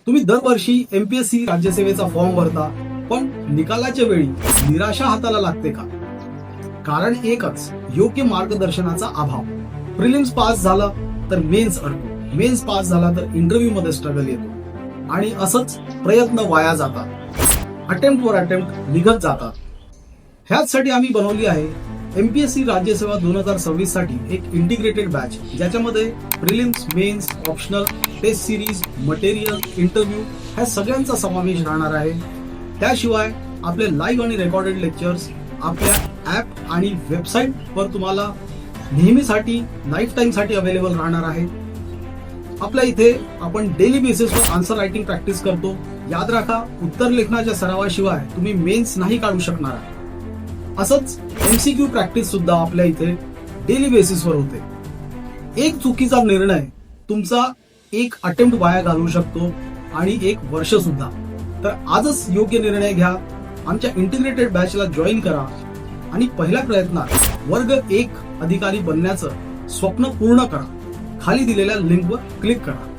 तुम्ही दरवर्षी MPSC राज्यसेवेचा form भरता, पण निकालाच्या वेळी निराशा हाताला लागते का? कारण एकच, योग्य मार्गदर्शनाचा अभाव. प्रिलिम्स पास झाला तर मेन्स अडतो, मेन्स पास झाला तर इंटरव्ह्यू मध्ये स्ट्रगल येतो आणि असंच प्रयत्न वाया जातात, अटेम्प्ट वर अटेम्प्ट निघत जातात. ह्याचसाठी आम्ही बनवली आहे एमपीएससी राज्यसेवा 2026 साठी एक इंटिग्रेटेड बॅच, ज्याच्यामध्ये prelims, mains, optional, test series, material, interview ह्या सगळ्यांचा समावेश राहणार आहे. त्याशिवाय आपले लाईव्ह आणि रेकॉर्डेड लेक्चर्स आपल्या ऍप आणि वेबसाईट वर तुम्हाला नेहमीसाठी लाईफ टाईम साठी अवेलेबल राहणार आहे. आपल्या इथे आपण डेली बेसिसवर आन्सर रायटिंग प्रॅक्टिस करतो. याद राखा, उत्तर लेखनाच्या सरावाशिवाय तुम्ही मेन्स नाही काढू शकणार. असंच एमसीक्यू प्रॅक्टिस सुद्धा आपल्या इथे डेली बेसिसवर होते. एक चुकीचा निर्णय तुमचा एक अटेम्प्ट वाया घालवू शकतो आणि एक वर्ष सुद्धा. तर आजच योग्य निर्णय घ्या, आमच्या इंटिग्रेटेड बॅचला जॉईन करा आणि पहिल्या प्रयत्नात वर्ग 1 अधिकारी बनण्याचं स्वप्न पूर्ण करा. खाली दिलेल्या लिंकवर क्लिक करा.